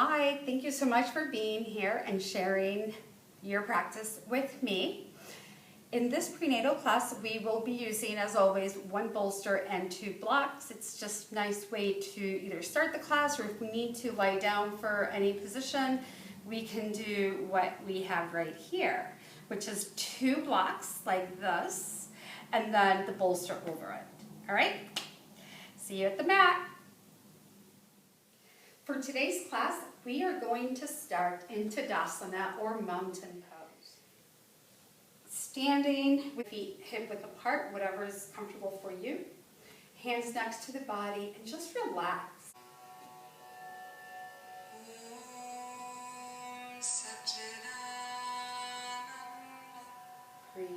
Hi, thank you so much for being here and sharing your practice with me. In this prenatal class, we will be using, as always, one bolster and 2 blocks. It's just a nice way to either start the class, or if we need to lie down for any position, we can do what we have right here, which is 2 blocks like this, and then the bolster over it. All right? See you at the mat. For today's class, we are going to start in Tadasana, or mountain pose. Standing with feet hip-width apart, whatever is comfortable for you. Hands next to the body, and just relax. Breathe.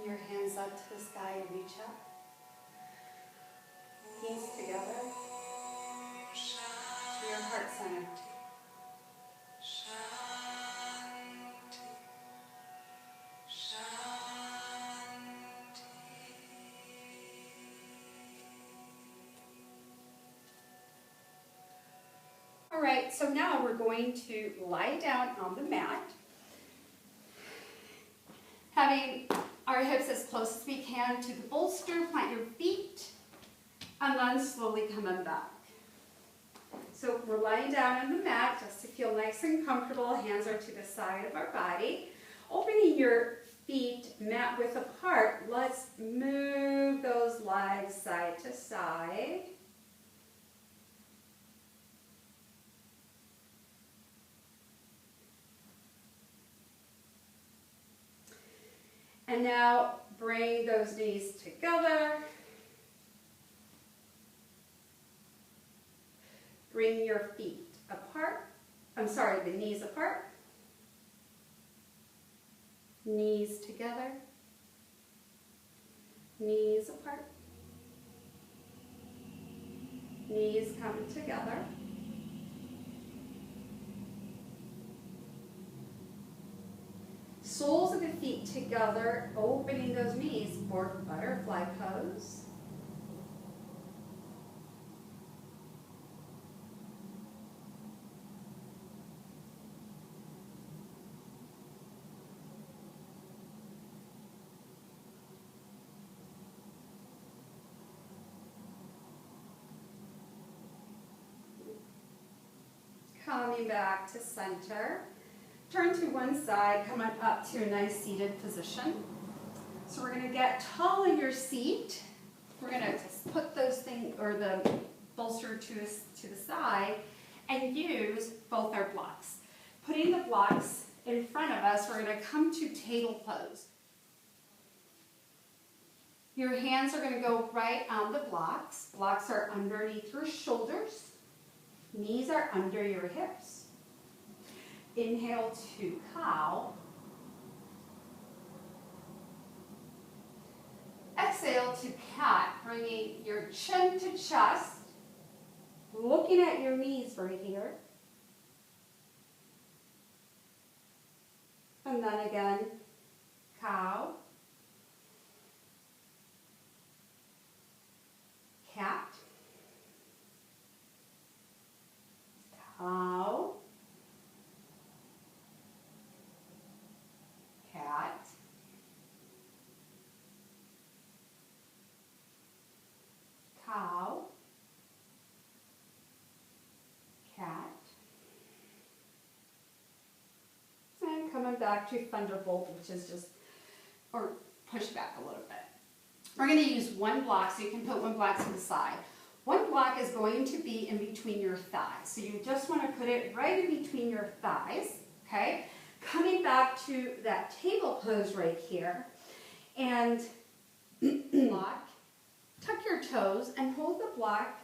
Your hands up to the sky and reach up. Knees together to your heart center. All right, so now we're going to lie down on the mat, having our hips as close as we can to the bolster. Plant your feet, and then slowly coming back. So we're lying down on the mat just to feel nice and comfortable. Hands are to the side of our body. Opening your feet mat width apart, let's move those legs side to side. And now bring those knees together. Bring your feet apart. The knees apart. Knees together. Knees apart. Knees come together. Soles of the feet together, opening those knees for butterfly pose. Coming back to center. Turn to one side, coming up to a nice seated position. So we're going to get tall in your seat. We're going to just put those the bolster to the side and use both our blocks. Putting the blocks in front of us, we're going to come to table pose. Your hands are going to go right on the blocks. Blocks are underneath your shoulders. Knees are under your hips. Inhale to cow. Exhale to cat, bringing your chin to chest, looking at your knees right here. And then again, cow, cat, cow, cat, cow, cat, and coming back to thunderbolt, which is just, or push back a little bit. We're going to use one block, so you can put one block to the side. One block is going to be in between your thighs. So you just want to put it right in between your thighs, okay? Coming back to that table pose right here. And block, tuck your toes and hold the block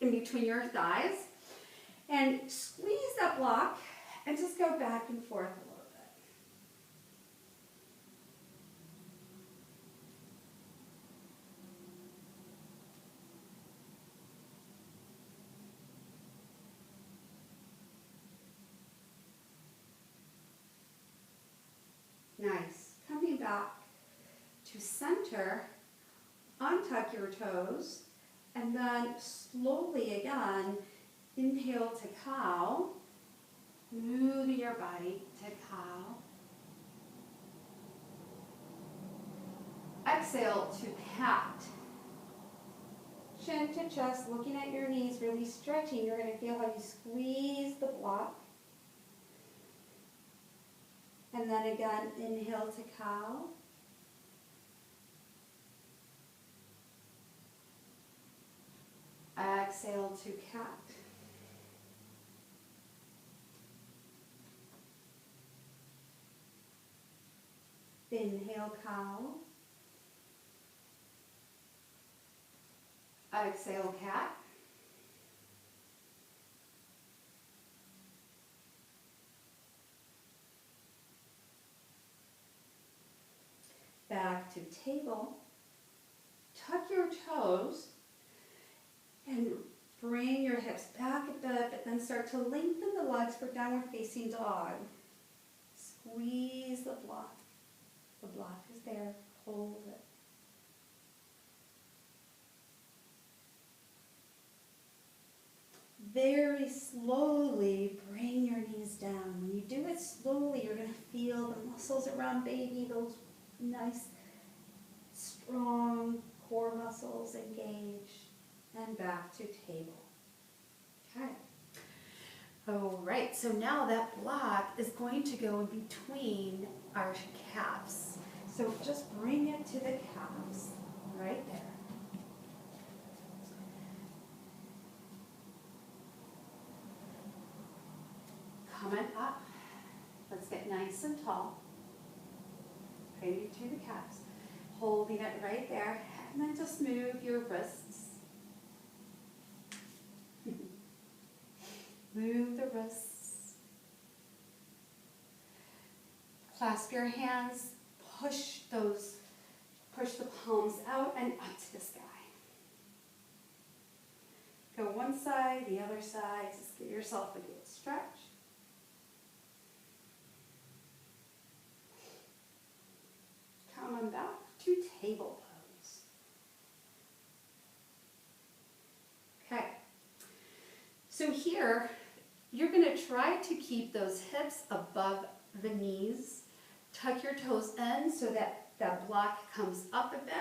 in between your thighs. And squeeze that block and just go back and forth a little bit. Nice. Coming back to center, untuck your toes, and then slowly again, inhale to cow, moving your body to cow. Exhale to cat. Chin to chest, looking at your knees, really stretching. You're going to feel how you squeeze the block. And then again, inhale to cow. Exhale to cat. Inhale, cow. Exhale, cat. Back to table. Tuck your toes and bring your hips back a bit, but then start to lengthen the legs for downward facing dog. Squeeze the block. The block is there. Hold it. Very slowly bring your knees down. When you do it slowly, you're going to feel the muscles around baby, those nice, strong core muscles engage. And back to table. Okay. All right, so now that block is going to go in between our calves. So just bring it to the calves, right there. Coming up, let's get nice and tall. Bring it to the calves, holding it right there, and then just move your wrists. Move the wrists. Clasp your hands, push the palms out and up to the sky. Go one side, the other side, just give yourself a good stretch. Coming back to table pose. Okay. So here, you're going to try to keep those hips above the knees. Tuck your toes in so that that block comes up a bit.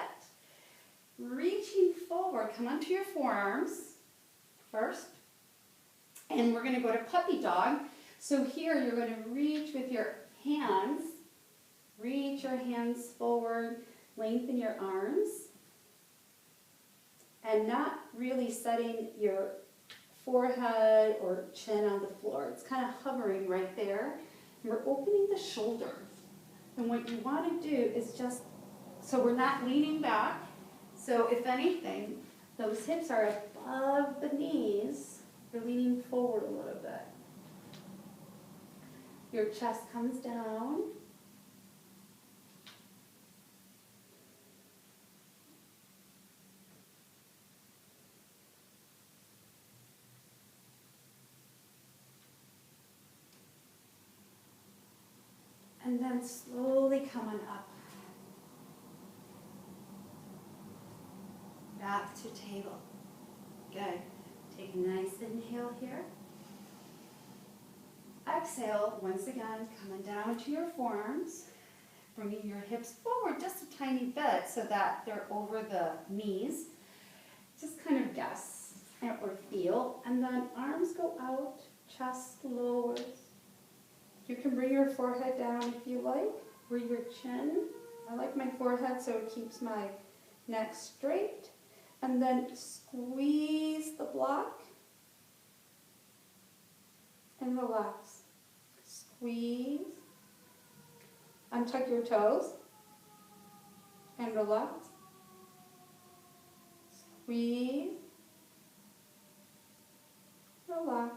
Reaching forward, come onto your forearms first. And we're going to go to puppy dog. So here you're going to reach with your hands. Reach your hands forward, lengthen your arms. And not really setting your forehead or chin on the floor. It's kind of hovering right there. And we're opening the shoulders. And what you want to do is just, so we're not leaning back. So if anything, those hips are above the knees. You're leaning forward a little bit. Your chest comes down. and then slowly coming up. Back to table. Good. Take a nice inhale here. Exhale, once again, coming down to your forearms, bringing your hips forward just a tiny bit so that they're over the knees. Just kind of guess or feel, and then arms go out, chest lowers. You can bring your forehead down if you like, or your chin. I like my forehead so it keeps my neck straight. And then squeeze the block and relax. Squeeze. Untuck your toes and relax. Squeeze. Relax.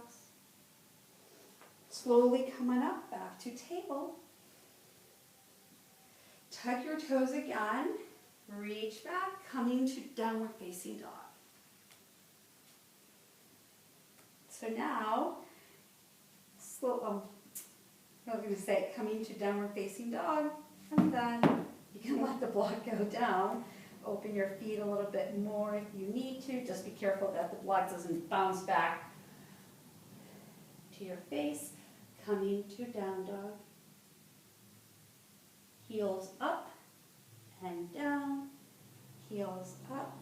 Slowly coming up back to table. Tuck your toes again. Reach back, coming to downward facing dog. So now, I was going to say coming to downward facing dog, and then you can let the block go down. Open your feet a little bit more if you need to. Just be careful that the block doesn't bounce back to your face. Coming to down dog. Heels up and down. Heels up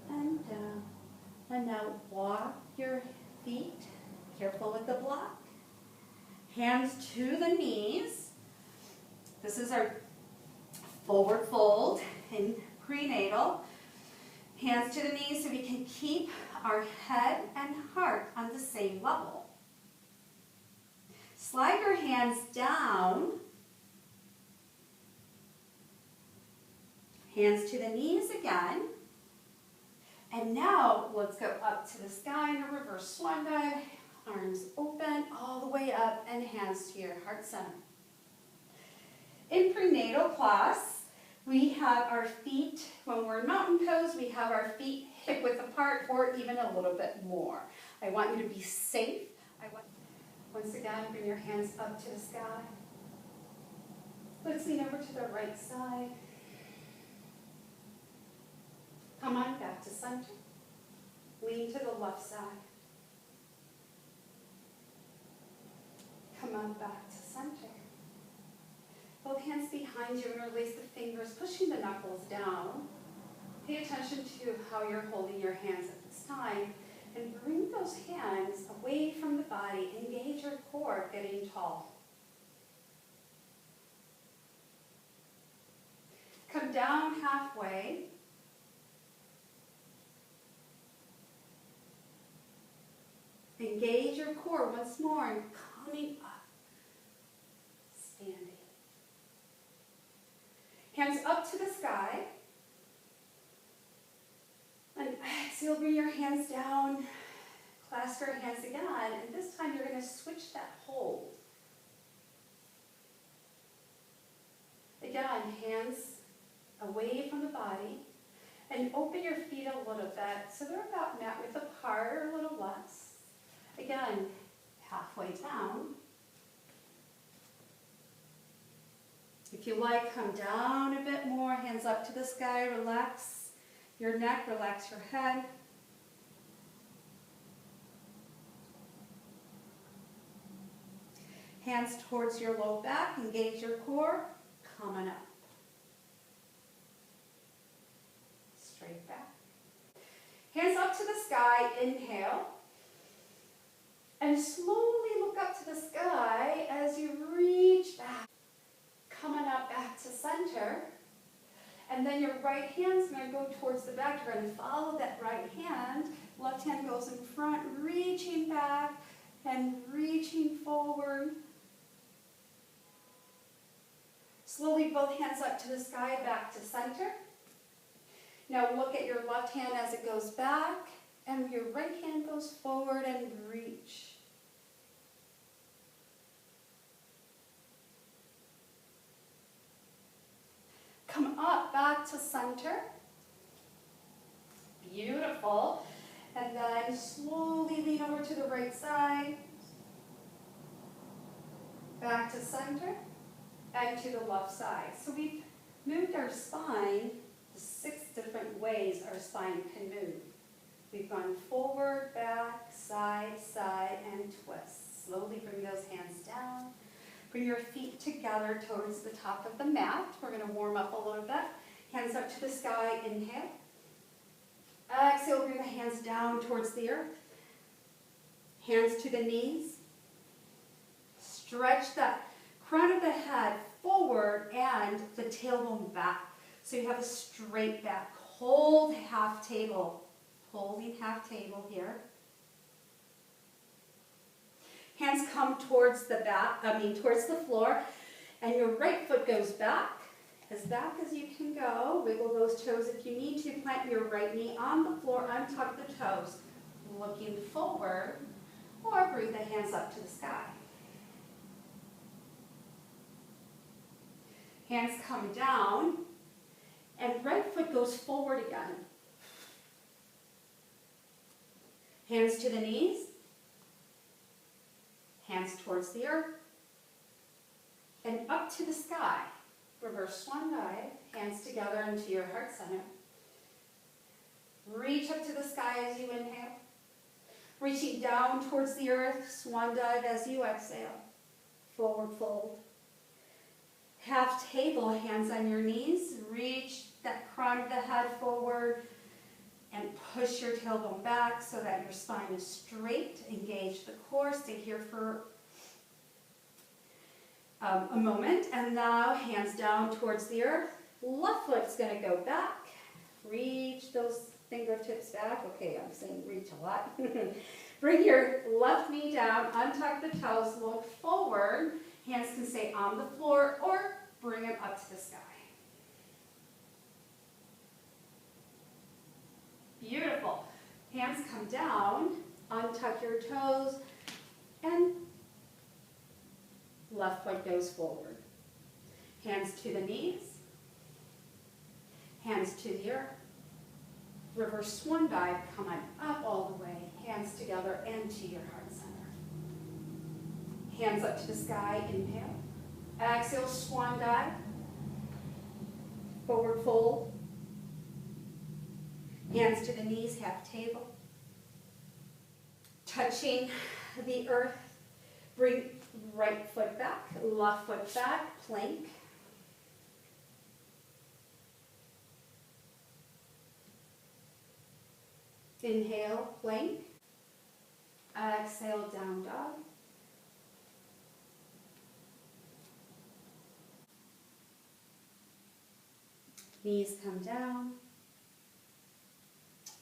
and down. And now walk your feet. Careful with the block. Hands to the knees. This is our forward fold in prenatal. Hands to the knees so we can keep our head and heart on the same level. Slide your hands down. Hands to the knees again. And now let's go up to the sky in a reverse swan dive. Arms open all the way up and hands to your heart center. In prenatal class, we have our feet, when we're in mountain pose, we have our feet hip width apart or even a little bit more. I want you to be safe. Once again, bring your hands up to the sky. Let's lean over to the right side. Come on, back to center. Lean to the left side. Come on, back to center. Both hands behind you and release the fingers, pushing the knuckles down. Pay attention to how you're holding your hands at this time. And bring those hands away from the body. Engage your core, getting tall. Come down halfway. Engage your core once more and coming up. Standing. Hands up to the sky. And exhale, bring your hands down. Clasp your hands again. And this time you're going to switch that hold. Again, hands away from the body. And open your feet a little bit so they're about mat width apart or a little less. Again, halfway down. If you like, come down a bit more. Hands up to the sky. Relax your neck, relax your head. Hands towards your low back, engage your core, coming up. Straight back. Hands up to the sky, inhale. And slowly look up to the sky as you reach back. Coming up back to center. And then your right hand's going to go towards the back. You're going to follow that right hand. Left hand goes in front, reaching back and reaching forward. Slowly both hands up to the sky, back to center. Now look at your left hand as it goes back, and your right hand goes forward and reach. Come up, back to center. Beautiful. And then slowly lean over to the right side. Back to center. and to the left side. So we've moved our spine to 6 different ways our spine can move. We've gone forward, back, side, side, and twist. Slowly bring those hands down. Bring your feet together towards the top of the mat. We're going to warm up a little bit. Hands up to the sky, inhale. Exhale, bring the hands down towards the earth. Hands to the knees. Stretch that crown of the head forward and the tailbone back. So you have a straight back. Hold half table. Holding half table here. Hands come towards the towards the floor, and your right foot goes back as you can go. Wiggle those toes if you need to. Plant your right knee on the floor, untuck the toes. Looking forward, or bring the hands up to the sky. Hands come down, and right foot goes forward again. Hands to the knees, hands towards the earth, and up to the sky. Reverse swan dive, hands together into your heart center. Reach up to the sky as you inhale. Reaching down towards the earth, swan dive as you exhale. Forward fold. Half table, hands on your knees. Reach that crown of the head forward and push your tailbone back so that your spine is straight. Engage the core. Stay here for a moment. And now hands down towards the earth. Left foot's going to go back. Reach those fingertips back. Okay, I'm saying reach a lot. Bring your left knee down. Untuck the toes. Look forward. Hands can stay on the floor or bring them up to the sky. Beautiful. Hands come down, untuck your toes, and left foot goes forward. Hands to the knees, hands to the earth. Reverse swan dive, come on up all the way. Hands together and to your heart center. Hands up to the sky, inhale. Exhale, swan dive. Forward fold. Hands to the knees, half table. Touching the earth. Bring right foot back, left foot back, plank. Inhale, plank. Exhale, down dog. Knees come down.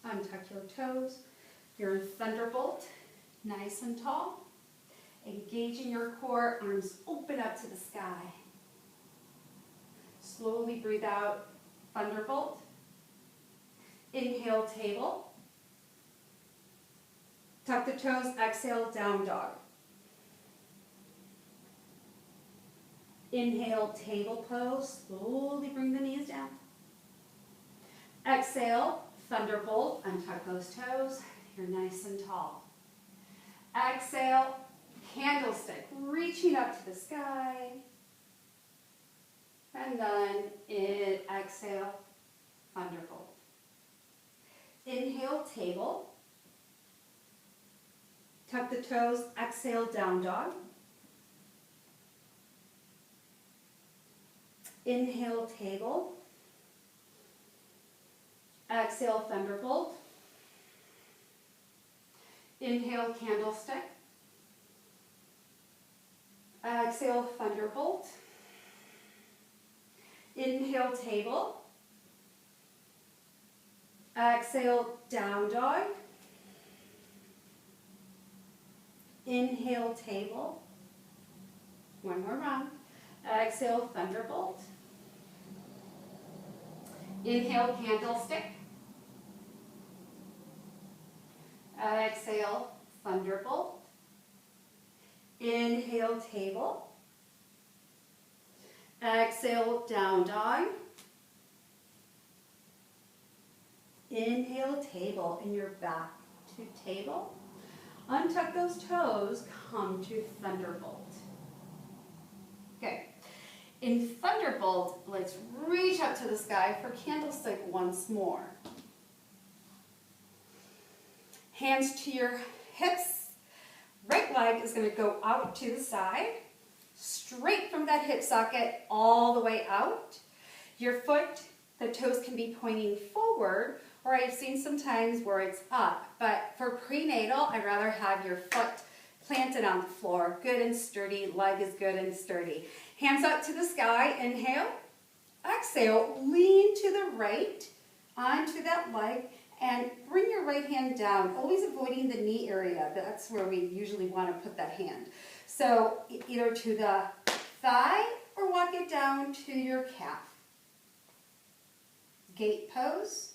Untuck your toes. You're in thunderbolt, nice and tall. Engaging your core, arms open up to the sky. Slowly breathe out, thunderbolt. Inhale, table. Tuck the toes, exhale, down dog. Inhale, table pose. Slowly bring the knees down. Exhale, thunderbolt. Untuck those toes. You're nice and tall. Exhale, candlestick. Reaching up to the sky. And then exhale, thunderbolt. Inhale, table. Tuck the toes. Exhale, down dog. Inhale, table. Exhale, thunderbolt. Inhale, candlestick. Exhale, thunderbolt. Inhale, table. Exhale, down dog. Inhale, table. One more round. Exhale, thunderbolt. Inhale, candlestick. Exhale, thunderbolt. Inhale, table. Exhale, down dog. Inhale, table, and you're back to table. Untuck those toes, come to thunderbolt. Okay. In Thunderbolt, let's reach up to the sky for candlestick once more. Hands to your hips. Right leg is going to go out to the side, straight from that hip socket all the way out. Your foot, the toes can be pointing forward, or I've seen sometimes where it's up. But for prenatal, I'd rather have your foot planted on the floor, good and sturdy, leg is good and sturdy. Hands up to the sky, inhale. Exhale, lean to the right, onto that leg, and bring your right hand down, always avoiding the knee area. That's where we usually want to put that hand. So either to the thigh or walk it down to your calf. Gate pose.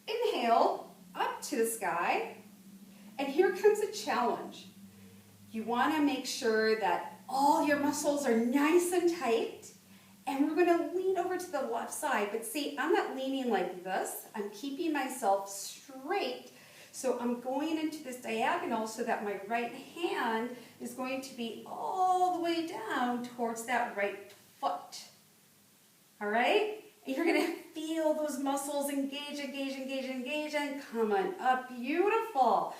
Inhale, up to the sky, and here comes a challenge. You want to make sure that all your muscles are nice and tight, and we're going to lean over to the left side. But see, I'm not leaning like this. I'm keeping myself straight, so I'm going into this diagonal so that my right hand is going to be all the way down towards that right foot. All right? And you're going to feel those muscles engage, engage, engage, engage, and come on up. Beautiful.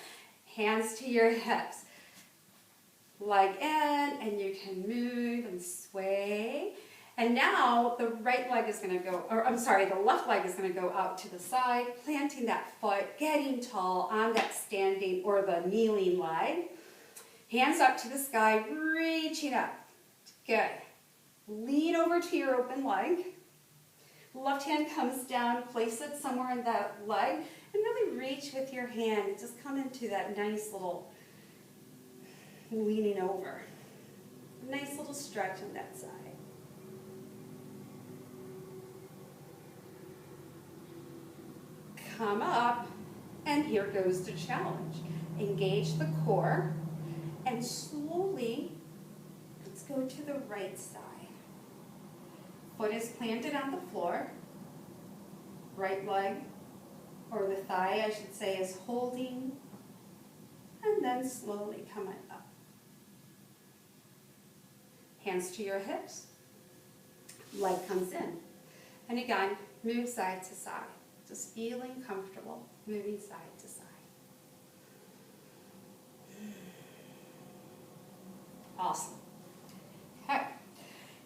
Hands to your hips. Leg in, and you can move and sway. And now the right leg is going to go, or I'm sorry, the left leg is going to go out to the side, planting that foot, getting tall on that standing or the kneeling leg. Hands up to the sky, reaching up. Good. Lean over to your open leg. Left hand comes down, place it somewhere in that leg, and really reach with your hand and just come into that nice little leaning over. Nice little stretch on that side. Come up, and here goes the challenge. Engage the core, and slowly, let's go to the right side. Foot is planted on the floor. Right leg, or the thigh, I should say, is holding. And then slowly coming up. Hands to your hips. Leg comes in. And again, move side to side. Just feeling comfortable, moving side to side. Awesome. Okay.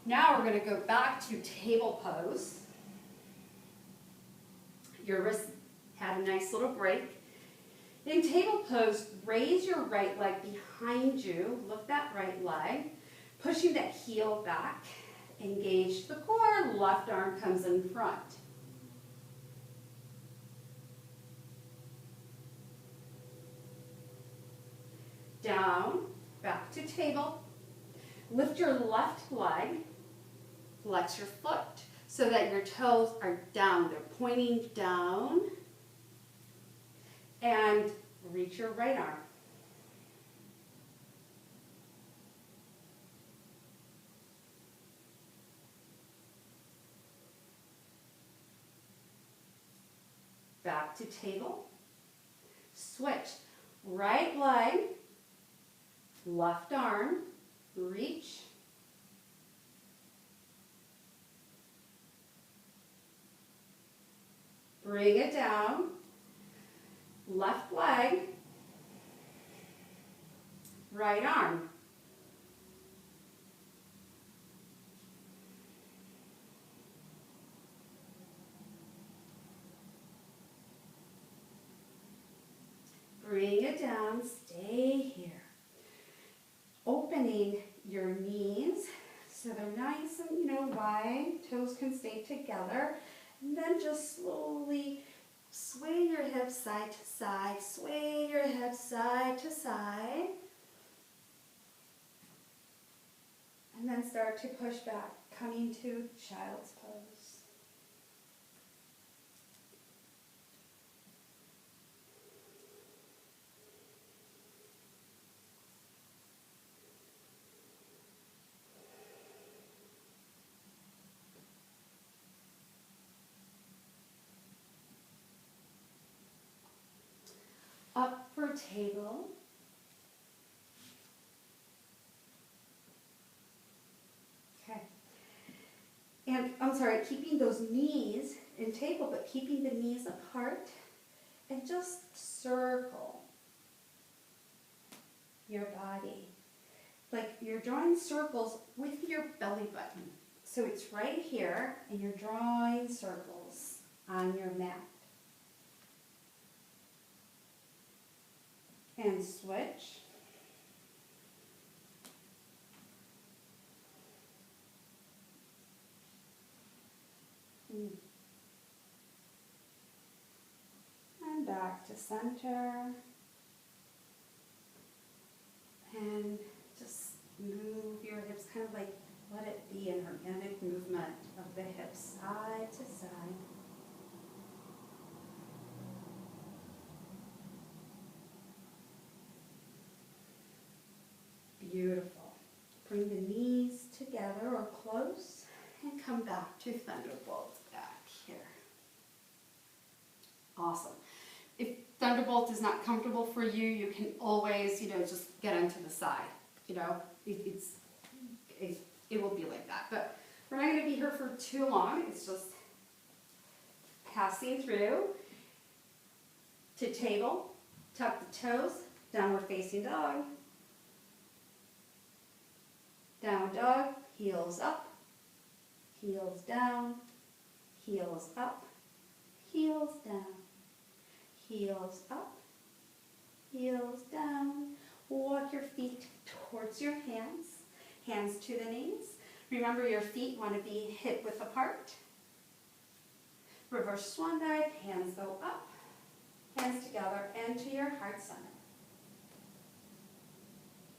Now we're going to go back to table pose. Your wrist had a nice little break. In table pose, raise your right leg behind you. Lift that right leg, pushing that heel back. Engage the core. Left arm comes in front. Down, back to table. Lift your left leg, flex your foot so that your toes are down. They're pointing down. And reach your right arm. Back to table. Switch. Right leg, left arm, reach. Bring it down. Left leg, right arm. Bring it down, stay here. Opening your knees so they're nice and wide, toes can stay together. And then just slowly sway your hips side to side, sway your hips side to side. And then start to push back, coming to child's pose. Up for table. balance, all right, keeping those knees in table, but keeping the knees apart, and just circle your body. Like you're drawing circles with your belly button. So it's right here, and you're drawing circles on your mat. And switch. And back to center. And just move your hips, kind of like let it be an organic movement of the hips side to side. Beautiful. Bring the knees together or close and come back to Thunderbolt back here. Awesome. If Thunderbolt is not comfortable for you, you can always, just get onto the side. It will be like that. But we're not going to be here for too long. It's just passing through to table, tuck the toes, downward facing dog. Down dog, heels up, heels down, heels up, heels down, heels up, heels down. Walk your feet towards your hands, hands to the knees. Remember your feet want to be hip width apart. Reverse swan dive, hands go up, hands together, and to your heart center.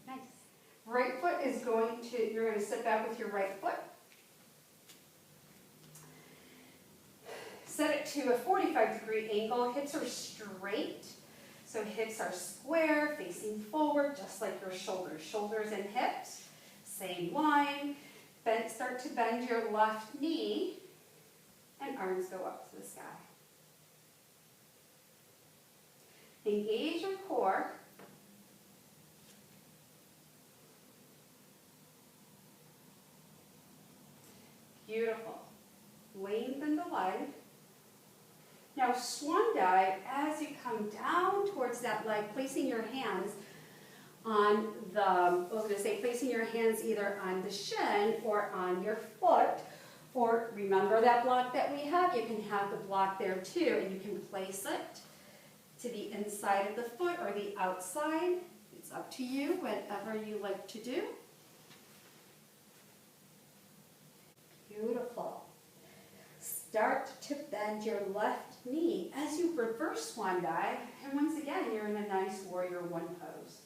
Nice. Right foot is you're going to sit back with your right foot. Set it to a 45-degree angle. Hips are straight. So hips are square, facing forward, just like your shoulders. Shoulders and hips, same line. Start to bend your left knee, and arms go up to the sky. Engage your core. Beautiful. Lengthen the leg. Now swan dive, as you come down towards that leg, placing your hands on placing your hands either on the shin or on your foot, or remember that block that we have, you can have the block there too, and you can place it to the inside of the foot or the outside. It's up to you, whatever you like to do. Beautiful. Start to bend your left knee as you reverse swan dive, and once again, you're in a nice warrior one pose.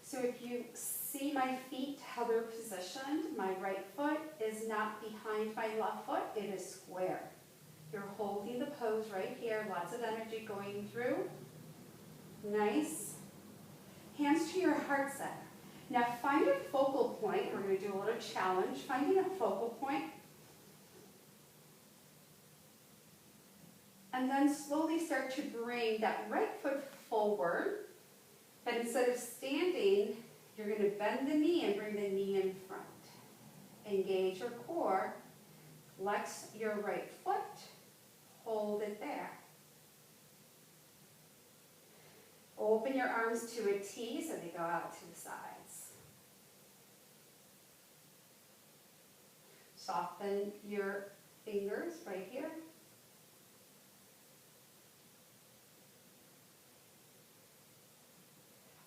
So if you see my feet, how they're positioned, my right foot is not behind my left foot, it is square. You're holding the pose right here, lots of energy going through. Nice. Hands to your heart center. Now find a focal point. We're going to do a little challenge. Finding a focal point. And then slowly start to bring that right foot forward. But instead of standing, you're going to bend the knee and bring the knee in front. Engage your core. Flex your right foot. Hold it there. Open your arms to a T so they go out to the sides. Soften your fingers right here.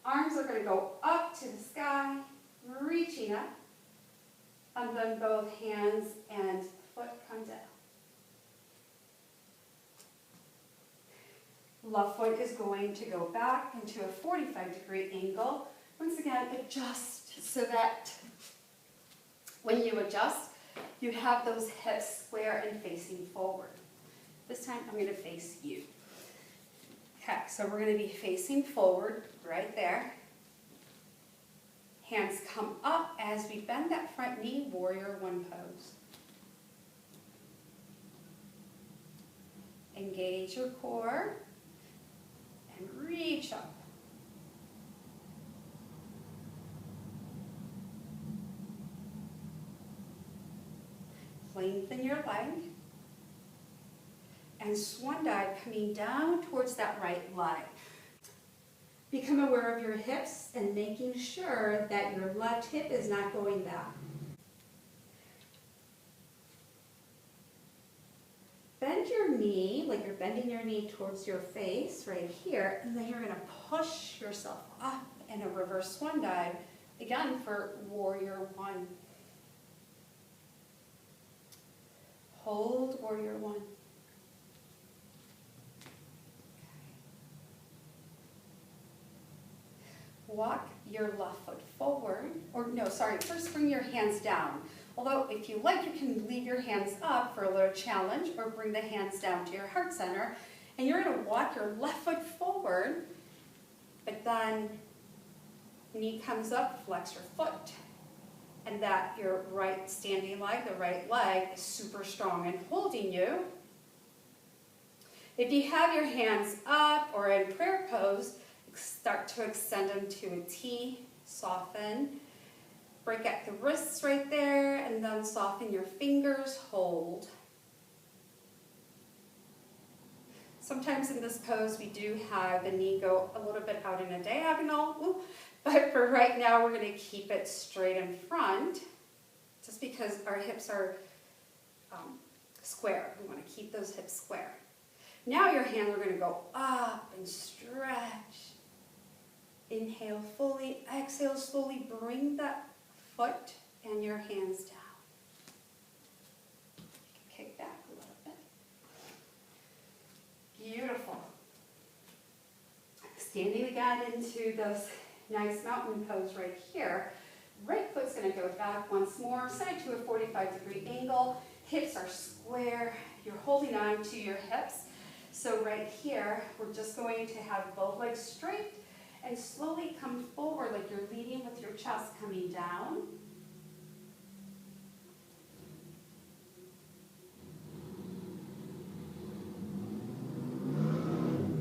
Arms are going to go up to the sky, reaching up, and then both hands and foot come down. Left foot is going to go back into a 45-degree angle. Once again, adjust so that when you adjust, you have those hips square and facing forward. This time I'm going to face you. Okay, so we're going to be facing forward right there. Hands come up as we bend that front knee, warrior one pose. Engage your core and reach up. lengthen your leg, and swan dive coming down towards that right leg. Become aware of your hips and making sure that your left hip is not going back. Bend your knee, like you're bending your knee towards your face right here, and then you're going to push yourself up in a reverse swan dive, again for warrior one. Hold warrior one. Walk your left foot forward, or no, sorry, first bring your hands down. Although if you like, you can leave your hands up for a little challenge or bring the hands down to your heart center. And you're going to walk your left foot forward, but then knee comes up, flex your foot. And that your right standing leg, the right leg, is super strong and holding you. If you have your hands up or in prayer pose, start to extend them to a T, soften. Break out the wrists right there, and then soften your fingers, hold. Sometimes in this pose, we do have the knee go a little bit out in a diagonal, but for right now, we're going to keep it straight in front, just because our hips are square. We want to keep those hips square. Now your hands are going to go up and stretch. Inhale fully, exhale slowly, bring that foot and your hands down. Kick back a little bit. Beautiful. Standing again into this nice mountain pose right here. Right foot's going to go back once more, side to a 45-degree angle. Hips are square. You're holding on to your hips. So right here, we're just going to have both legs straight and slowly come forward like you're leading with your chest coming down.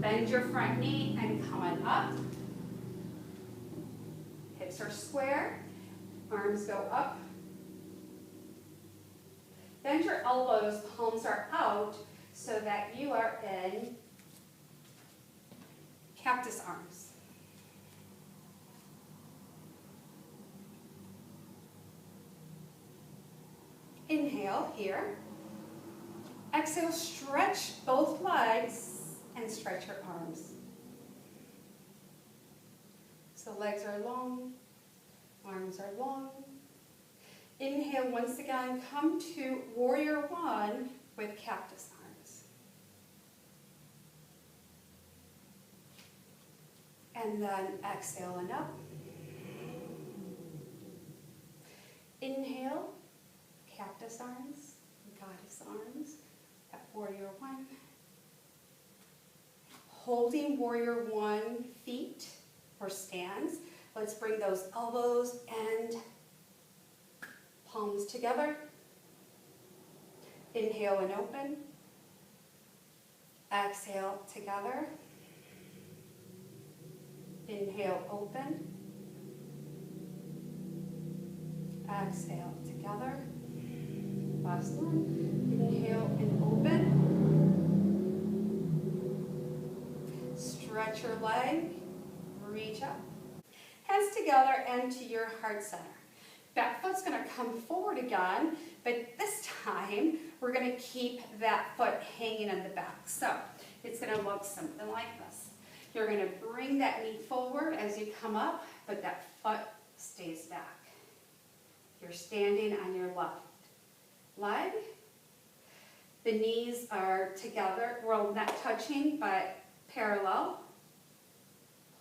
Bend your front knee and coming up. Hips are square, arms go up. Bend your elbows, palms are out so that you are in cactus arms. Inhale here. Exhale, stretch both legs and stretch your arms. So legs are long, arms are long. Inhale once again, come to warrior one with cactus arms. And then exhale and up. Inhale. Cactus arms, goddess arms, at warrior one. Holding warrior one feet or stands. Let's bring those elbows and palms together. Inhale and open. Exhale together. Inhale, open. Exhale together. Last one. Inhale and open. Stretch your leg. Reach up. Hands together and to your heart center. Back foot's going to come forward again, but this time we're going to keep that foot hanging in the back. So it's going to look something like this. You're going to bring that knee forward as you come up, but that foot stays back. You're standing on your left leg. The knees are together, well, not touching, but parallel.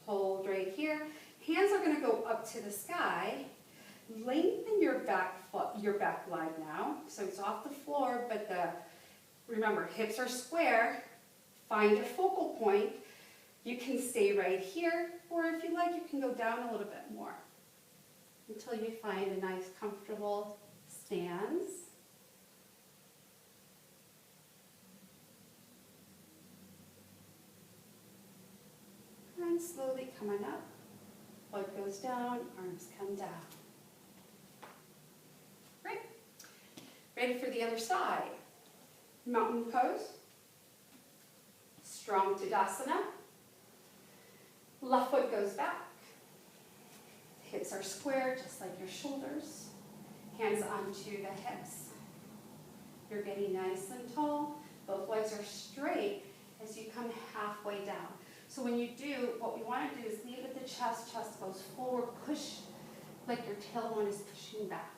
Hold right here. Hands are going to go up to the sky. Lengthen your back foot, your back leg now. So it's off the floor, but remember, hips are square. Find a focal point. You can stay right here, or if you like, you can go down a little bit more until you find a nice, comfortable stance. And slowly coming up. Foot goes down, arms come down. Great. Ready for the other side. Mountain pose. Strong Tadasana. Left foot goes back. Hips are square, just like your shoulders. Hands onto the hips. You're getting nice and tall. Both legs are straight as you come halfway down. So when you do, what we want to do is lead with the chest. Chest goes forward. Push like your tailbone is pushing back.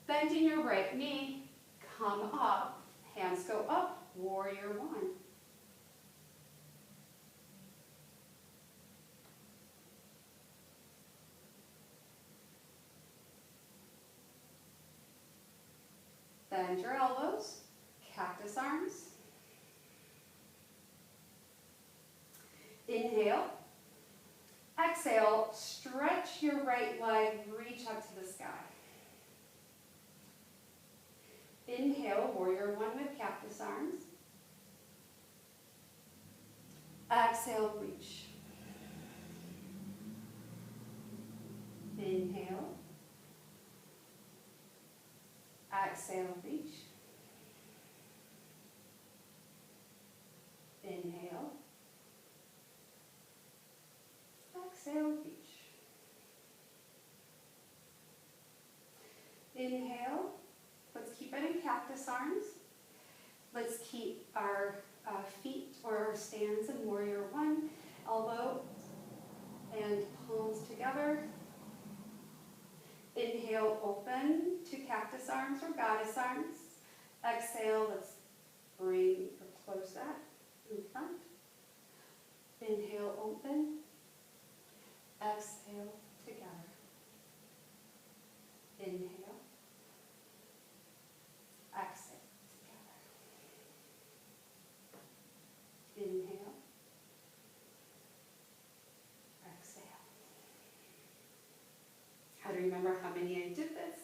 Bending your right knee, come up, hands go up, warrior one. Bend your elbows, cactus arms. Inhale. Exhale, stretch your right leg, reach up to the sky. Inhale, warrior one with cactus arms. Exhale, reach. Inhale. Exhale, reach. Inhale. Exhale, reach. Inhale. Let's keep it in cactus arms. Let's keep our feet or our stands in warrior one. Elbow and palms together. Inhale, open to cactus arms or goddess arms. Exhale, let's bring or close that in front. Inhale, open. Exhale, together. Inhale. Exhale, together. Inhale. Exhale. How to remember how many I did this?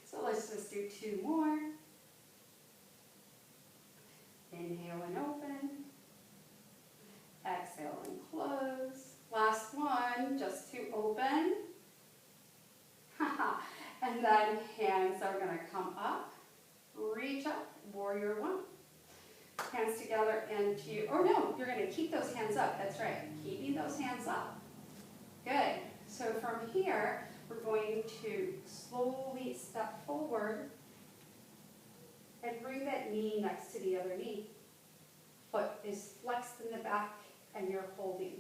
So let's just do two more. Inhale and open. Exhale and close. Last one, just to open. And then hands are going to come up, reach up, warrior one. Hands together into, or no, you're going to keep those hands up. That's right, keeping those hands up. Good. So from here, we're going to slowly step forward and bring that knee next to the other knee. Foot is flexed in the back and you're holding.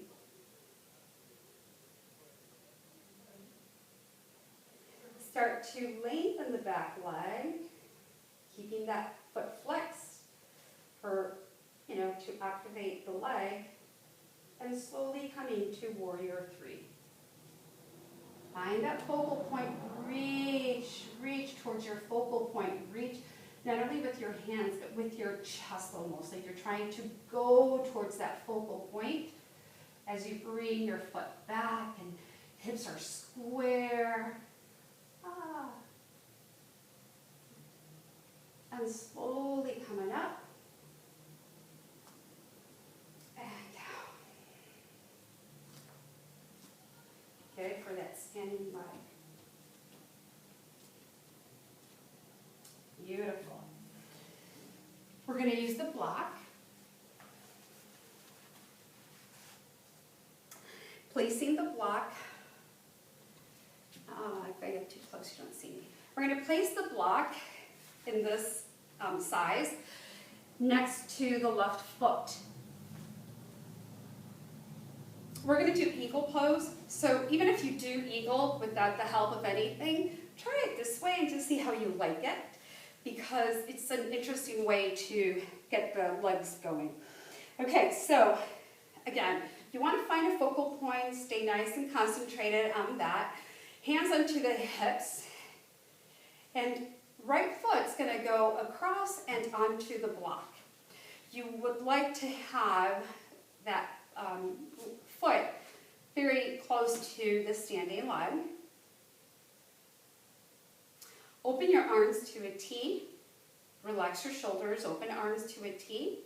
Start to lengthen the back leg, keeping that foot flexed for, to activate the leg, and slowly coming to warrior three. Find that focal point, reach towards your focal point, reach not only with your hands, but with your chest almost, like you're trying to go towards that focal point as you bring your foot back and hips are square. And slowly coming up and down. Okay, for that standing leg. Beautiful. We're going to use the block. Placing the block. If I get too close, you don't see me. We're going to place the block in this size next to the left foot. We're going to do eagle pose. So even if you do eagle without the help of anything, try it this way and just see how you like it, because it's an interesting way to get the legs going. Okay, so again, you want to find a focal point, stay nice and concentrated on that. Hands onto the hips, and right foot's going to go across and onto the block. You would like to have that foot very close to the standing leg. Open your arms to a T. Relax your shoulders, open arms to a T.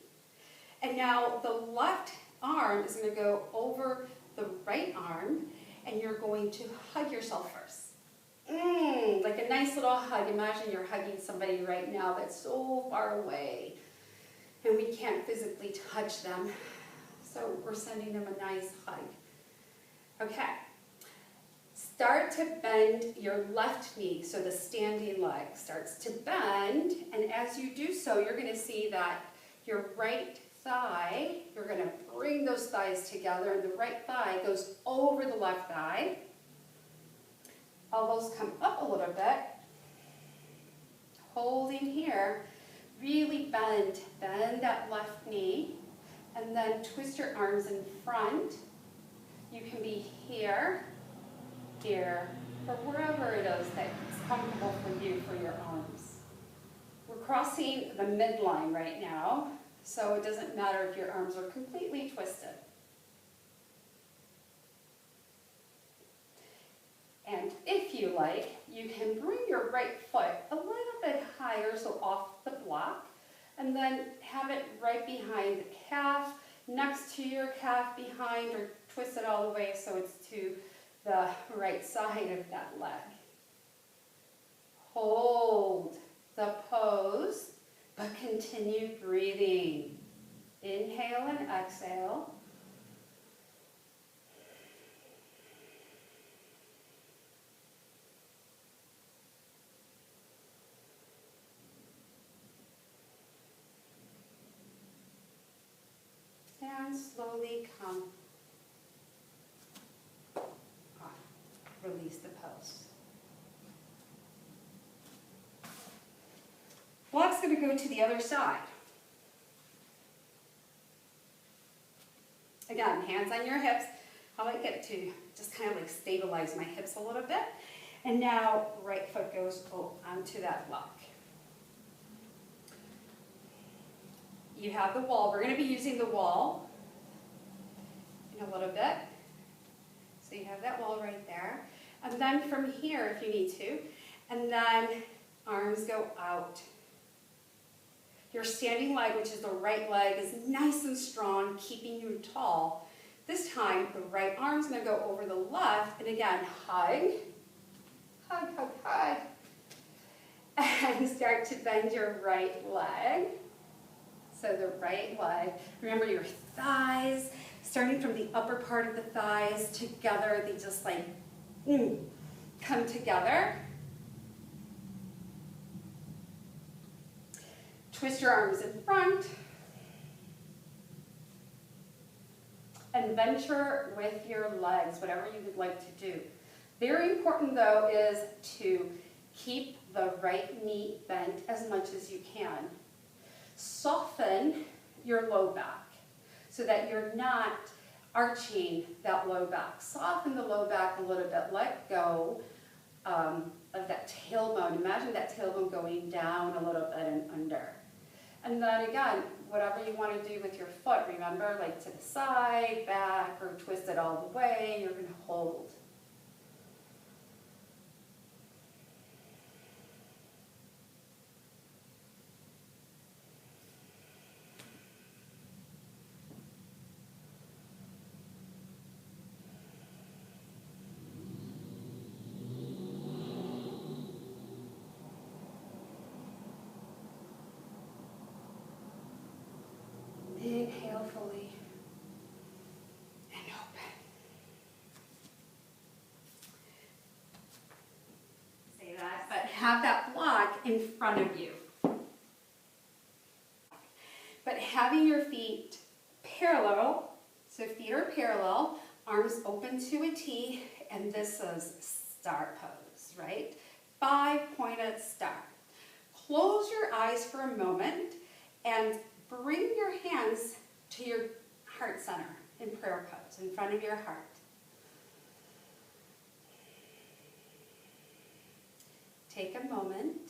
And now the left arm is going to go over the right arm, and you're going to hug yourself first. Like a nice little hug. Imagine you're hugging somebody right now that's so far away, and we can't physically touch them. So we're sending them a nice hug. Okay. Start to bend your left knee, so the standing leg starts to bend, and as you do so, you're going to see that your right thigh, you're going to bring those thighs together, and the right thigh goes over the left thigh. Elbows come up a little bit. Holding here, really bend that left knee, and then twist your arms in front. You can be here, here, or wherever it is that is comfortable for you for your arms. We're crossing the midline right now, so it doesn't matter if your arms are completely twisted. And if you like, you can bring your right foot a little bit higher, so off the block, and then have it right behind the calf, next to your calf behind, or twist it all the way so it's to the right side of that leg. Hold the pose, but continue breathing. Inhale and exhale. And slowly come off. Release the pose. Block's going to go to the other side. Again, hands on your hips. I like it to just kind of like stabilize my hips a little bit. And now right foot goes onto that block. You have the wall. We're going to be using the wall in a little bit. So you have that wall right there. And then from here, if you need to, and then arms go out. Your standing leg, which is the right leg, is nice and strong, keeping you tall. This time, the right arm's going to go over the left, and again, hug, hug, hug, hug, and start to bend your right leg. So the right leg, remember your thighs, starting from the upper part of the thighs together, they just like come together. Twist your arms in front. And venture with your legs, whatever you would like to do. Very important though is to keep the right knee bent as much as you can. Soften your low back so that you're not arching that low back. Soften the low back a little bit. Let go of that tailbone. Imagine that tailbone going down a little bit and under. And then again, whatever you want to do with your foot, remember, like to the side, back, or twist it all the way, you're going to hold. Inhale fully and open. Say that, but have that block in front of you. But having your feet parallel, so feet are parallel, arms open to a T, and this is star pose, right? 5-pointed star. Close your eyes for a moment and bring your hands to your heart center in prayer pose, in front of your heart. Take a moment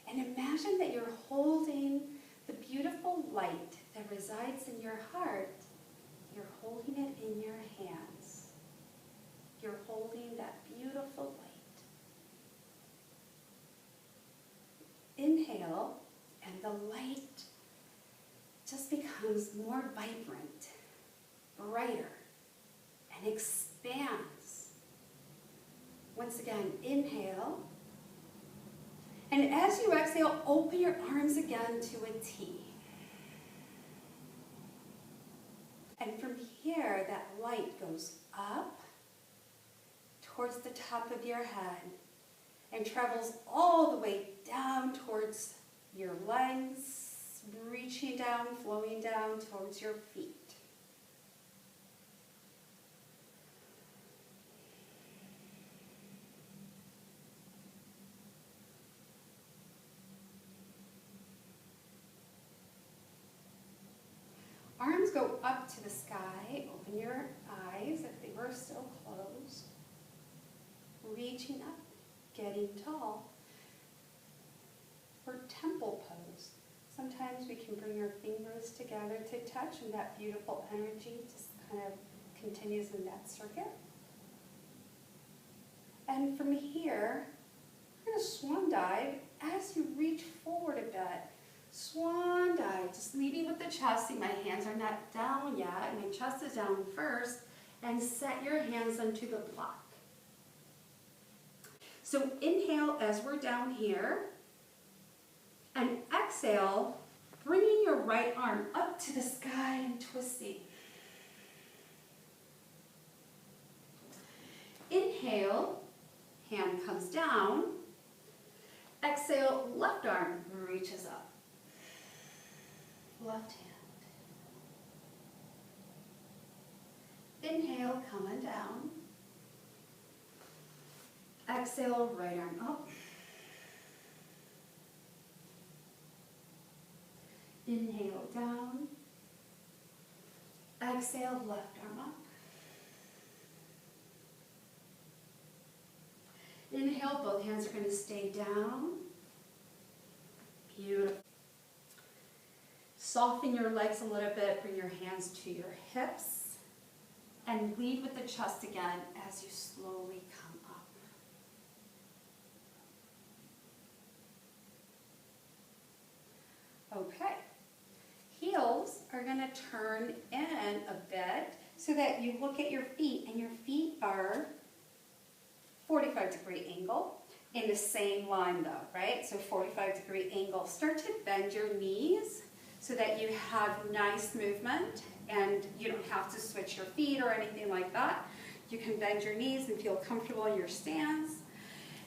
and imagine that you're holding the beautiful light that resides in your heart. You're holding it in your hands. You're holding that beautiful light. Inhale, and the light just becomes more vibrant, brighter, and expands. Once again, inhale. And as you exhale, open your arms again to a T. And from here, that light goes up towards the top of your head and travels all the way down towards your legs, reaching down, flowing down towards your feet. Arms go up to the sky. Open your eyes if they were still closed. Reaching up, getting tall. For temple pose, sometimes we can bring our fingers together to touch, and that beautiful energy just kind of continues in that circuit. And from here, we're going to swan dive as you reach forward a bit. Swan dive, just leading with the chest. See, my hands are not down yet, my chest is down first, and set your hands onto the block. So inhale as we're down here, and exhale, bringing your right arm up to the sky and twisting. Inhale, hand comes down. Exhale, left arm reaches up. Left hand. Inhale, coming down. Exhale, right arm up. Inhale, down. Exhale, left arm up. Inhale, both hands are going to stay down. Beautiful. Soften your legs a little bit, bring your hands to your hips, and lead with the chest again as you slowly come up. Okay. Heels are going to turn in a bit so that you look at your feet, and your feet are 45-degree angle in the same line though, right? So 45-degree angle. Start to bend your knees so that you have nice movement and you don't have to switch your feet or anything like that. You can bend your knees and feel comfortable in your stance.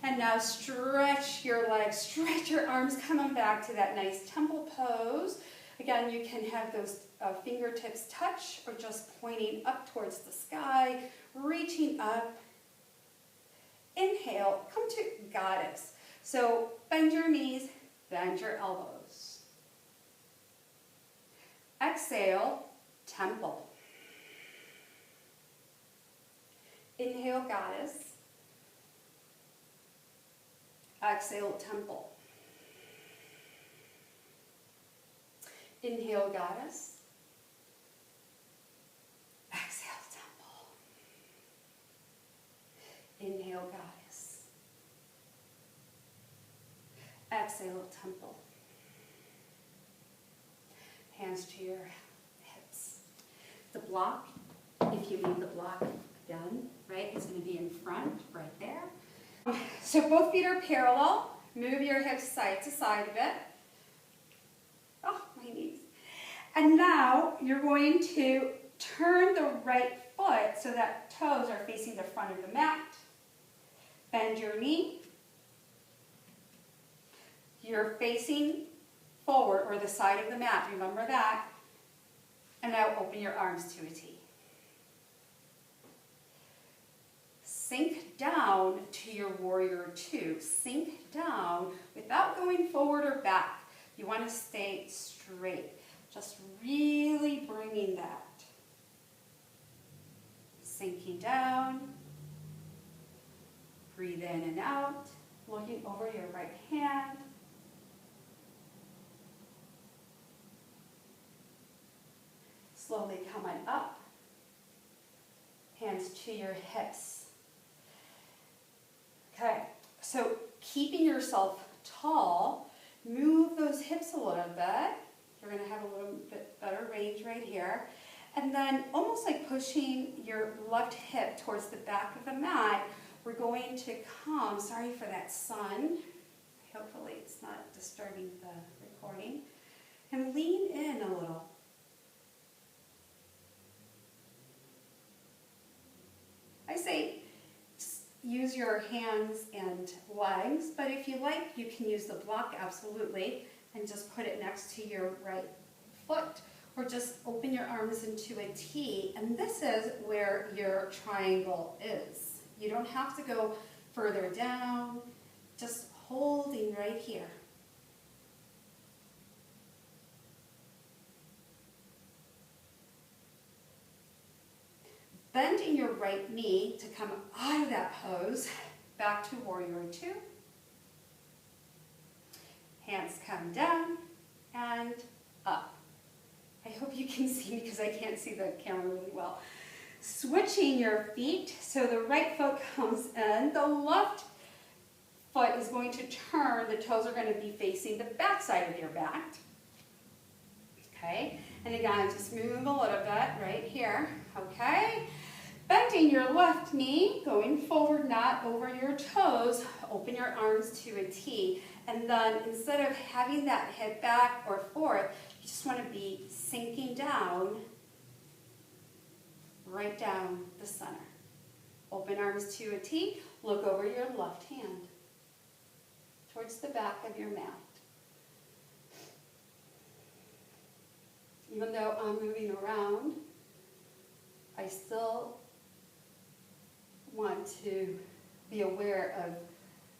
And now stretch your legs, stretch your arms, coming back to that nice temple pose. Again, you can have those fingertips touch or just pointing up towards the sky, reaching up. Inhale, come to goddess. So bend your knees, bend your elbows. Exhale, temple. Inhale, goddess. Exhale, temple. Inhale, goddess. Exhale, temple. Inhale, goddess. Exhale, temple. Hands to your hips. The block, if you need the block done, right, it's going to be in front, right there. So both feet are parallel. Move your hips side to side a bit. Oh, my knees. And now you're going to turn the right foot so that toes are facing the front of the mat. Bend your knee. You're facing forward or the side of the mat. Remember that. And now open your arms to a T. Sink down to your warrior two. Sink down without going forward or back. You want to stay straight. Just really bringing that. Sinking down. Breathe in and out. Looking over your right hand. Slowly coming up. Hands to your hips. Okay, so keeping yourself tall, move those hips a little bit. You're going to have a little bit better range right here. And then almost like pushing your left hip towards the back of the mat, we're going to come, sorry for that sun, hopefully it's not disturbing the recording, and lean in a little. I say use your hands and legs, but if you like, you can use the block, absolutely, and just put it next to your right foot, or just open your arms into a T, and this is where your triangle is. You don't have to go further down, just holding right here. Bending your right knee to come out of that pose, back to warrior two. Hands come down and up. I hope you can see me because I can't see the camera really well. Switching your feet, so the right foot comes in, the left foot is going to turn, the toes are going to be facing the back side of your back. Okay, and again, just move a little bit right here, okay? Bending your left knee, going forward, not over your toes, open your arms to a T, and then instead of having that hip back or forth, you just want to be sinking down, right down the center. Open arms to a T, look over your left hand towards the back of your mat. Even though I'm moving around, I still want to be aware of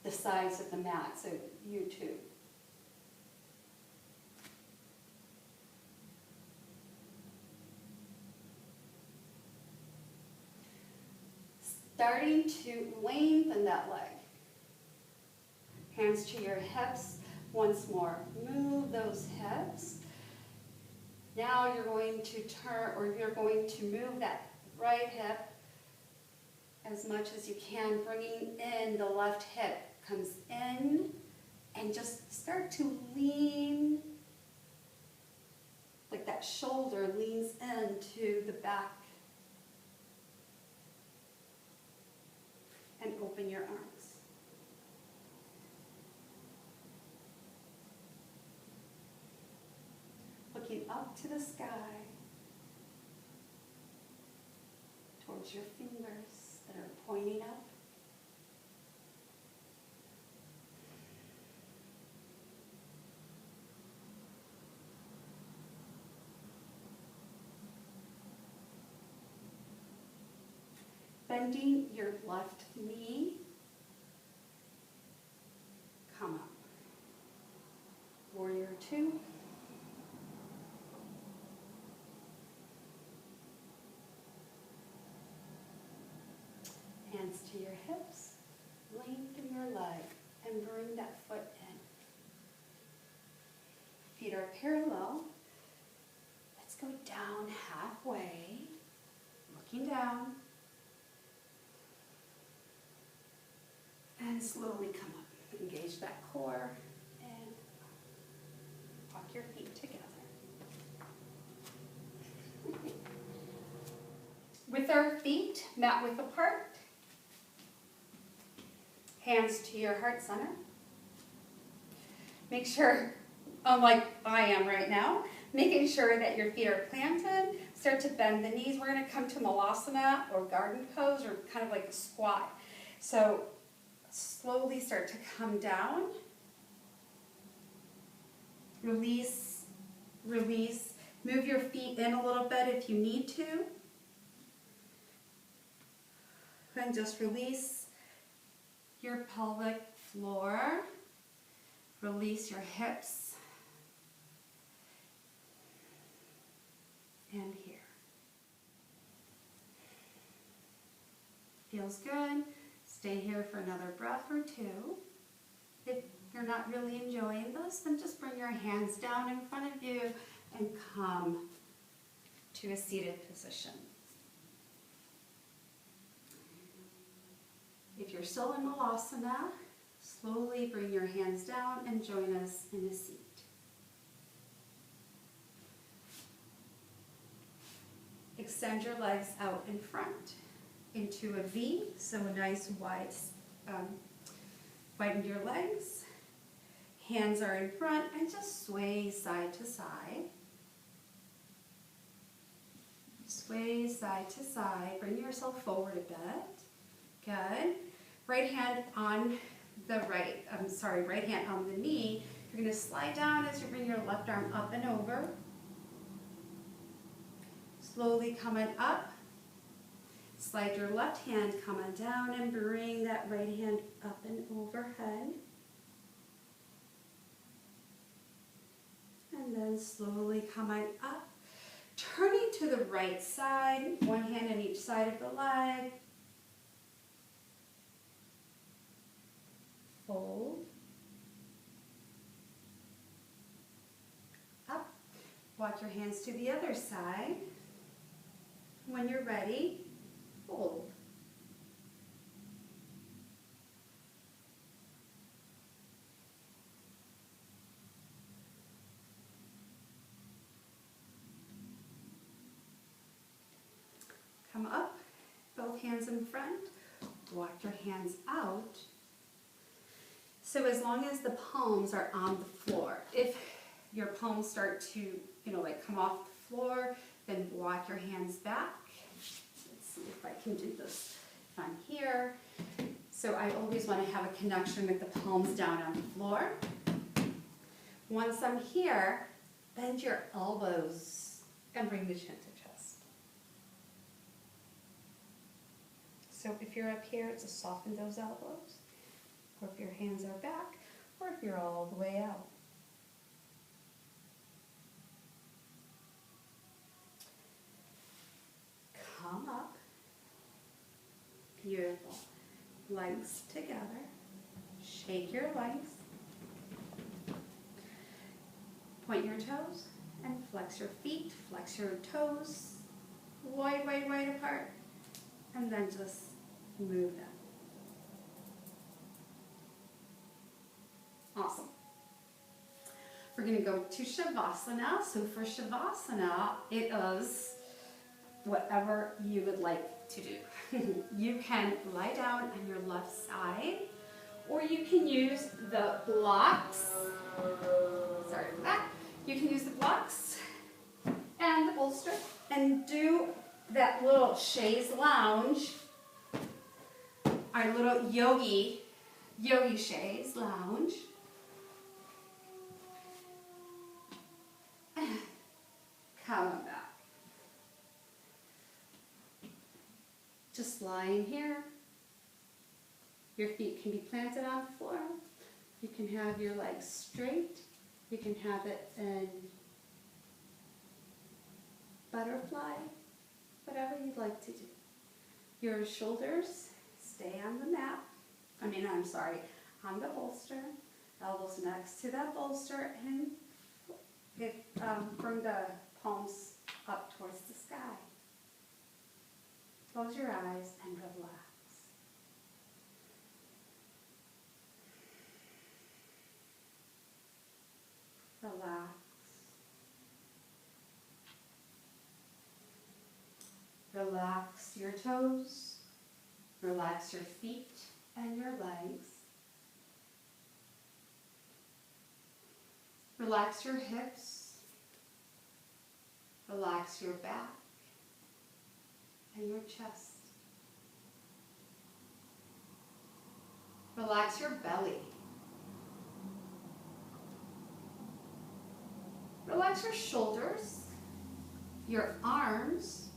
the size of the mat, so you too. Starting to lengthen that leg. Hands to your hips. Once more, move those hips. Now you're going to turn, or you're going to move that right hip as much as you can, bringing in the left hip. Comes in, and just start to lean, like that shoulder leans into the back. And open your arms. Looking up to the sky, towards your fingers that are pointing up. Bending your left knee, come up. Warrior two. Hands to your hips, lengthen your leg, and bring that foot in. Feet are parallel. Let's go down halfway, looking down. And slowly come up. Engage that core and walk your feet together. With our feet mat width apart, hands to your heart center. Make sure, like I am right now, making sure that your feet are planted. Start to bend the knees. We're going to come to Malasana or garden pose, or kind of like a squat. So slowly start to come down. Release, release. Move your feet in a little bit if you need to. And just release your pelvic floor. Release your hips. And here. Feels good. Stay here for another breath or two. If you're not really enjoying this, then just bring your hands down in front of you and come to a seated position. If you're still in Malasana, slowly bring your hands down and join us in a seat. extend your legs out in front into a V, so a nice wide, widen your legs. Hands are in front and just sway side to side. Sway side to side. Bring yourself forward a bit. Good. Right hand on the right hand on the knee. You're going to slide down as you bring your left arm up and over. Slowly coming up. Slide your left hand coming down and bring that right hand up and overhead. And then slowly coming up. Turning to the right side, one hand on each side of the leg. Fold. Up. Walk your hands to the other side. When you're ready, fold. Come up, both hands in front, walk your hands out. So as long as the palms are on the floor, if your palms start to, like come off the floor, then walk your hands back. Let's see if I can do this on here. So I always want to have a connection with the palms down on the floor. Once I'm here, bend your elbows and bring the chin to chest. So if you're up here, just soften those elbows, or if your hands are back, or if you're all the way out. Come up. Beautiful. Legs together. Shake your legs. Point your toes and flex your feet. Flex your toes wide, wide, wide apart. And then just move them. Awesome. We're going to go to Shavasana. So for Shavasana, it is whatever you would like to do. You can lie down on your left side, or you can use the blocks. Sorry for that. You can use the blocks and the bolster and do that little chaise lounge, our little yogi chaise lounge. Come on back. Just lying here. Your feet can be planted on the floor. You can have your legs straight. You can have it in butterfly, whatever you'd like to do. Your shoulders stay on the mat. On the bolster. Elbows next to that bolster, and bring the palms up towards the sky. Close your eyes and relax. Relax. Relax your toes. Relax your feet and your legs. Relax your hips. Relax your back and your chest. Relax your belly. Relax your shoulders, your arms,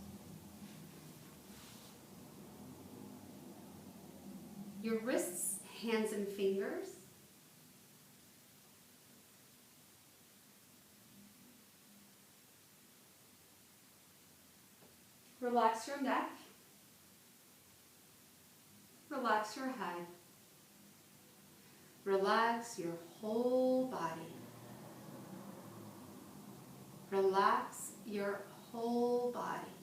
your wrists, hands and fingers. Relax your neck. Relax your head. Relax your whole body. Relax your whole body.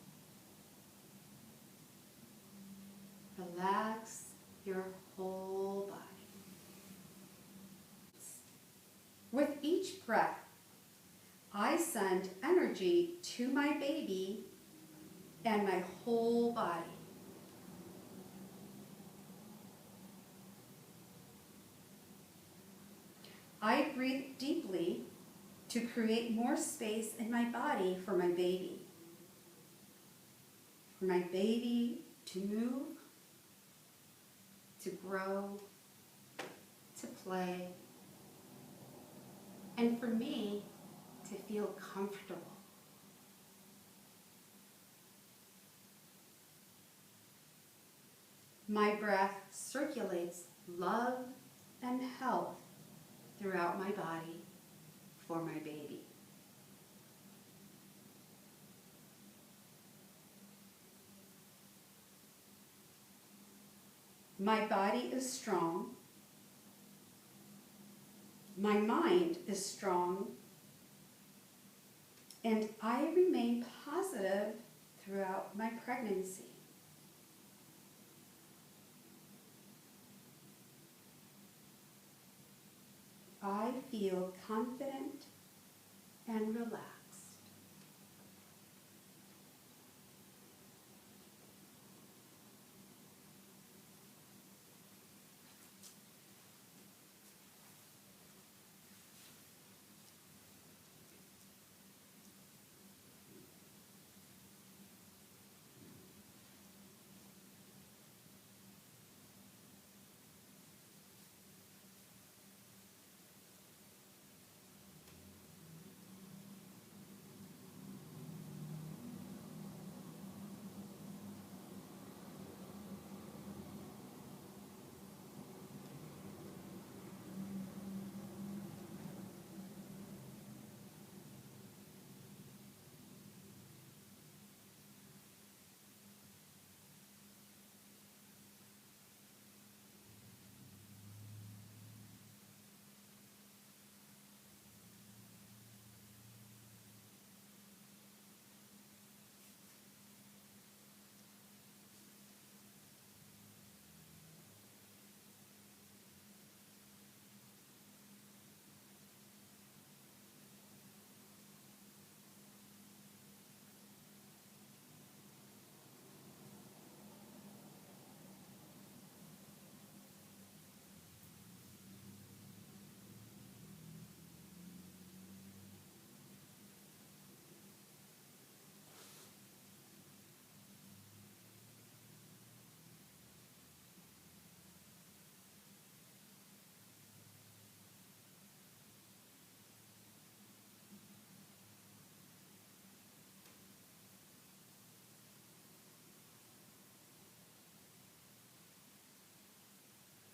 Relax your whole body. With each breath, I send energy to my baby and my whole body. I breathe deeply to create more space in my body for my baby. For my baby to move, to grow, to play, and for me to feel comfortable. My breath circulates love and health throughout my body for my baby. My body is strong. My mind is strong. And I remain positive throughout my pregnancy. I feel confident and relaxed.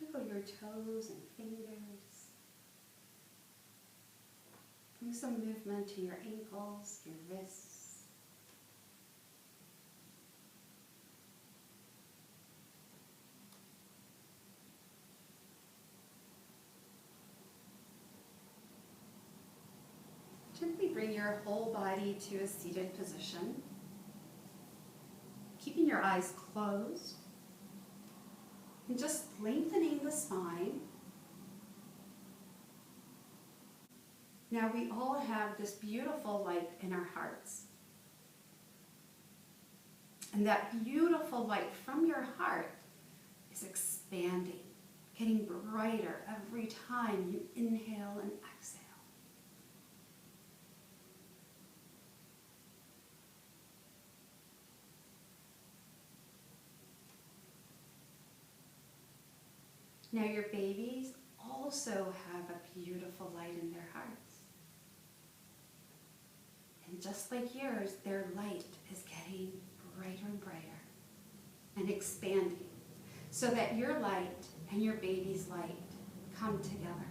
Wiggle your toes and fingers. Bring some movement to your ankles, your wrists. Gently bring your whole body to a seated position, keeping your eyes closed and just lengthening the spine. Now we all have this beautiful light in our hearts. And that beautiful light from your heart is expanding, getting brighter every time you inhale and exhale. Now your babies also have a beautiful light in their hearts. And just like yours, their light is getting brighter and brighter and expanding so that your light and your baby's light come together,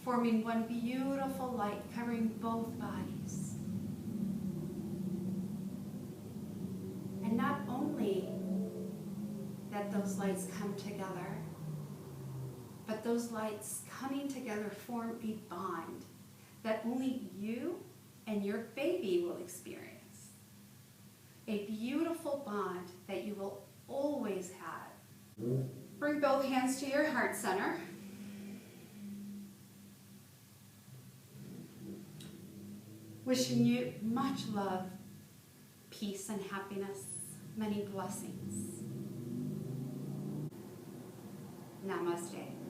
forming one beautiful light covering both bodies. And not only that those lights come together, but those lights coming together form a bond that only you and your baby will experience. A beautiful bond that you will always have. Bring both hands to your heart center. Wishing you much love, peace and happiness, many blessings. Namaste.